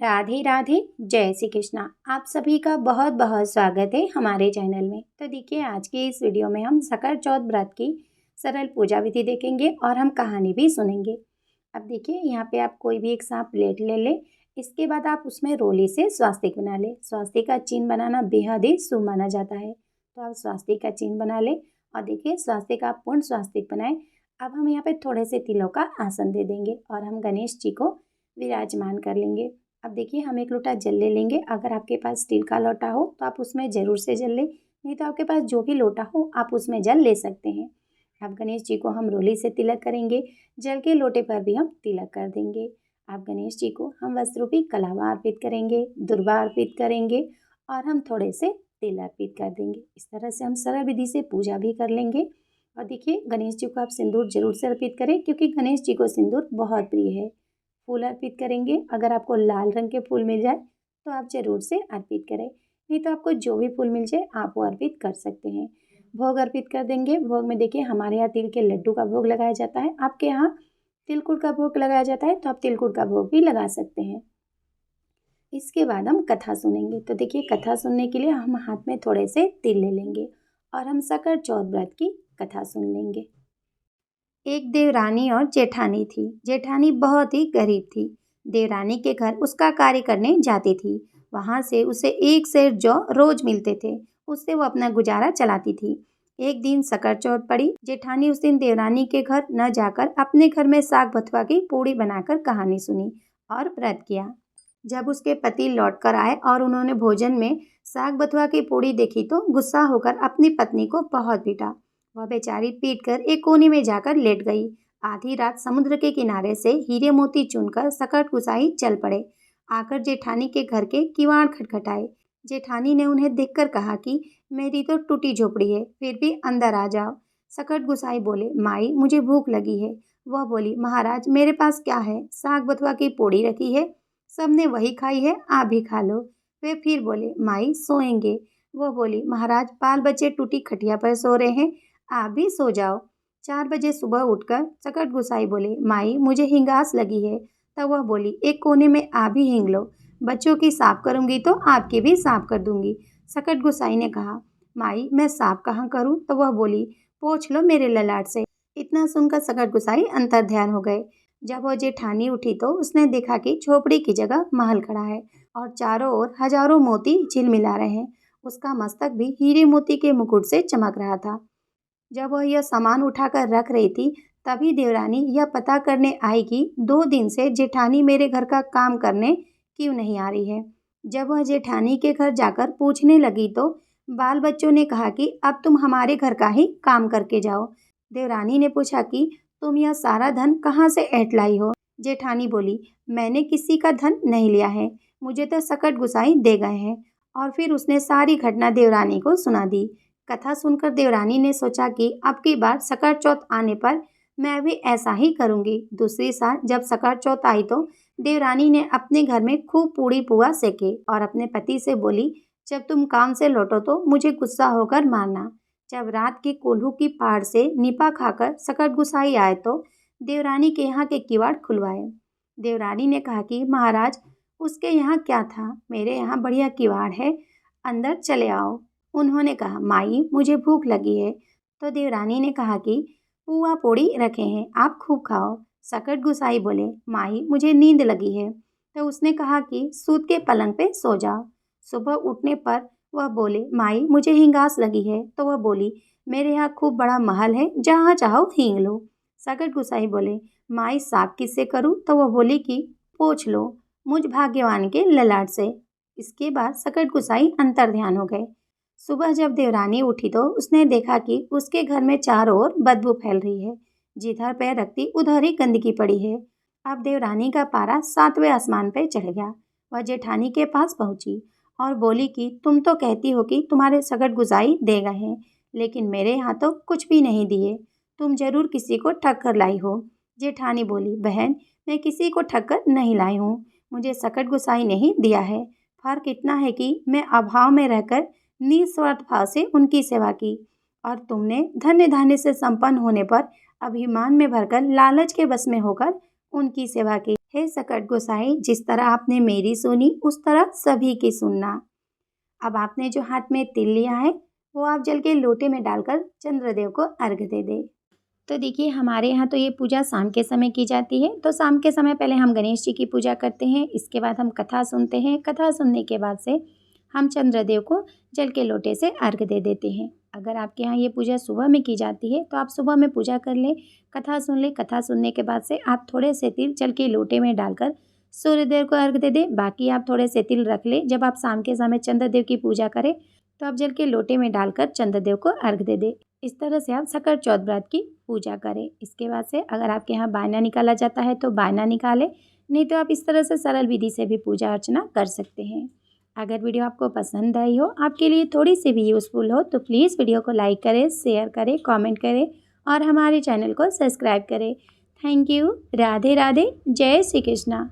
राधे राधे। जय श्री कृष्णा। आप सभी का बहुत बहुत स्वागत है हमारे चैनल में। तो देखिए, आज के इस वीडियो में हम सकट चौथ व्रत की सरल पूजा विधि देखेंगे और हम कहानी भी सुनेंगे। अब देखिए, यहाँ पे आप कोई भी एक सांप प्लेट ले लें। इसके बाद आप उसमें रोली से स्वास्तिक बना लें। स्वास्तिक का चिन्ह बनाना बेहद ही शुभ माना जाता है, तो आप स्वास्तिक का चिन्ह बना लें। और देखिए, स्वास्तिक आप पूर्ण स्वास्तिक बनाएं। अब हम यहाँ पे थोड़े से तिलों का आसन दे देंगे और हम गणेश जी को विराजमान कर लेंगे। अब देखिए, हम एक लोटा जल ले लेंगे। अगर आपके पास स्टील का लोटा हो तो आप उसमें ज़रूर से जल लें, नहीं तो आपके पास जो भी लोटा हो आप उसमें जल ले सकते हैं। अब गणेश जी को हम रोली से तिलक करेंगे। जल के लोटे पर भी हम तिलक कर देंगे। अब गणेश जी को हम वस्त्रूपी कलावा अर्पित करेंगे, दुर्वा अर्पित करेंगे और हम थोड़े से तिल अर्पित कर देंगे। इस तरह से हम सरल विधि से पूजा भी कर लेंगे। और देखिए, गणेश जी को आप सिंदूर जरूर से अर्पित करें, क्योंकि गणेश जी को सिंदूर बहुत प्रिय है। फूल अर्पित करेंगे। अगर आपको लाल रंग के फूल मिल जाए तो आप ज़रूर से अर्पित करें, नहीं तो आपको जो भी फूल मिल जाए आप वो अर्पित कर सकते हैं। भोग अर्पित कर देंगे। भोग में देखिए, हमारे यहाँ तिल के लड्डू का भोग लगाया जाता है। आपके यहाँ तिलकुट का भोग लगाया जाता है तो आप तिलकुट का भोग भी लगा सकते हैं। इसके बाद हम कथा सुनेंगे। तो देखिए, कथा सुनने के लिए हम हाथ में थोड़े से तिल ले लेंगे और हम सकट चौथ व्रत की कथा सुन लेंगे। एक देवरानी और जेठानी थी। जेठानी बहुत ही गरीब थी। देवरानी के घर उसका कार्य करने जाती थी। वहाँ से उसे एक सेर जौ रोज मिलते थे। उससे वो अपना गुजारा चलाती थी। एक दिन सकट चौथ पड़ी। जेठानी उस दिन देवरानी के घर न जाकर अपने घर में साग बथुआ की पूड़ी बनाकर कहानी सुनी और व्रत किया। जब उसके पति लौटकर आए और उन्होंने भोजन में साग बथुआ की पूड़ी देखी तो गुस्सा होकर अपनी पत्नी को बहुत पीटा। वह बेचारी पीटकर एक कोने में जाकर लेट गई। आधी रात समुद्र के किनारे से हीरे मोती चुनकर सकट गुसाई चल पड़े। आकर जेठानी के घर के किवाड़ खटखटाए। जेठानी ने उन्हें देखकर कहा कि मेरी तो टूटी झोपड़ी है, फिर भी अंदर आ जाओ। सकट गुसाई बोले, माई मुझे भूख लगी है। वह बोली, महाराज मेरे पास क्या है, साग बथुआ की पोड़ी रखी है, सबने वही खाई है, आप भी खा लो। वे फिर बोले, माई सोएंगे। वह बोली, महाराज बाल बच्चे टूटी खटिया पर सो रहे हैं, आप भी सो जाओ। 4 बजे सुबह उठकर सकट गुसाई बोले, माई मुझे हिंगास लगी है। तब वह बोली, एक कोने में आप भी हिंग लो, बच्चों की साफ करूंगी तो आपकी भी साफ कर दूंगी। सकट गुसाई ने कहा, माई मैं साफ कहाँ करूं? तो वह बोली, पोंछ लो मेरे ललाट से। इतना सुनकर सकट गुसाई अंतर ध्यान हो गए। जब वह जेठानी उठी तो उसने देखा कि झोपड़ी की जगह महल खड़ा है और चारों ओर हजारों मोती झिलमिला रहे हैं। उसका मस्तक भी हीरे मोती के मुकुट से चमक रहा था। जब वह यह सामान उठाकर रख रही थी, तभी देवरानी यह पता करने आई कि 2 दिन से जेठानी मेरे घर का काम करने क्यों नहीं आ रही है। जब वह जेठानी के घर जाकर पूछने लगी तो बाल बच्चों ने कहा कि अब तुम हमारे घर का ही काम करके जाओ। देवरानी ने पूछा कि तुम यह सारा धन कहाँ से ऐंठ लाई हो? जेठानी बोली, मैंने किसी का धन नहीं लिया है, मुझे तो सकट गुसाई दे गए हैं। और फिर उसने सारी घटना देवरानी को सुना दी। कथा सुनकर देवरानी ने सोचा कि अब की बार सकट चौथ आने पर मैं भी ऐसा ही करूंगी। दूसरी साल जब सकट चौथ आई तो देवरानी ने अपने घर में खूब पूड़ी पुआ सेके और अपने पति से बोली, जब तुम काम से लौटो तो मुझे गुस्सा होकर मारना। जब रात के कोल्हू की पहाड़ से निपा खाकर सकट गुसाई आए तो देवरानी के यहाँ के किवाड़ खुलवाए। देवरानी ने कहा कि महाराज उसके यहाँ क्या था, मेरे यहाँ बढ़िया किवाड़ है, अंदर चले आओ। उन्होंने कहा, माई मुझे भूख लगी है। तो देवरानी ने कहा कि पुआ पोड़ी रखे हैं, आप खूब खाओ। सकट गुसाई बोले, माई मुझे नींद लगी है। तो उसने कहा कि सूत के पलंग पे सो जाओ। सुबह उठने पर वह बोले, माई मुझे हिंगास लगी है। तो वह बोली, मेरे यहाँ खूब बड़ा महल है, जहाँ चाहो हींग लो। सकट गुसाई बोले, माई साफ किससे करूँ? तो वह बोली कि पोंछ लो मुझ भाग्यवान के ललाट से। इसके बाद सकट गुसाई अंतर ध्यान हो गए। सुबह जब देवरानी उठी तो उसने देखा कि उसके घर में चारों ओर बदबू फैल रही है। जिधर पैर रखती उधर ही गंदगी पड़ी है। अब देवरानी का पारा 7वें आसमान पर चढ़ गया। वह जेठानी के पास पहुंची और बोली कि तुम तो कहती हो कि तुम्हारे सकट गुसाई दे गए हैं, लेकिन मेरे यहाँ तो कुछ भी नहीं दिए, तुम जरूर किसी को ठग कर लाई हो। जेठानी बोली, बहन मैं किसी को ठग कर नहीं लाई हूँ, मुझे सकट गुसाई नहीं दिया है। फर्क इतना है कि मैं अभाव में रहकर निस्वार्थ भाव से उनकी सेवा की, और तुमने धन्य धान्य से संपन्न होने पर अभिमान में भरकर लालच के बस में होकर उनकी सेवा की। हे सकट गोसाई, जिस तरह आपने मेरी सुनी उस तरह सभी की सुनना। अब आपने जो हाथ में तिल लिया है वो आप जल के लोटे में डालकर चंद्रदेव को अर्घ दे दे। तो देखिए हमारे यहाँ तो ये पूजा शाम के समय की जाती है। तो शाम के समय पहले हम गणेश जी की पूजा करते हैं, इसके बाद हम कथा सुनते हैं। कथा सुनने के बाद से हम चंद्रदेव को जल के लोटे से अर्घ दे देते हैं। अगर आपके यहाँ ये पूजा सुबह में की जाती है तो आप सुबह में पूजा कर लें, कथा सुन लें। कथा सुनने के बाद से आप थोड़े से तिल जल के लोटे में डालकर सूर्यदेव को अर्घ दे दें। बाकी आप थोड़े से तिल रख लें। जब आप शाम के समय चंद्रदेव की पूजा करें तो आप जल के लोटे में डालकर चंद्रदेव को अर्घ दे दें। इस तरह से आप सकट चौथ व्रत की पूजा करें। इसके बाद से अगर आपके यहाँ बायना निकाला जाता है तो बायना निकालें, नहीं तो आप इस तरह से सरल विधि से भी पूजा अर्चना कर सकते हैं। अगर वीडियो आपको पसंद आई हो, आपके लिए थोड़ी सी भी यूज़फुल हो, तो प्लीज़ वीडियो को लाइक करें, शेयर करें, कमेंट करें और हमारे चैनल को सब्सक्राइब करें। Thank you. राधे राधे। जय श्री कृष्णा।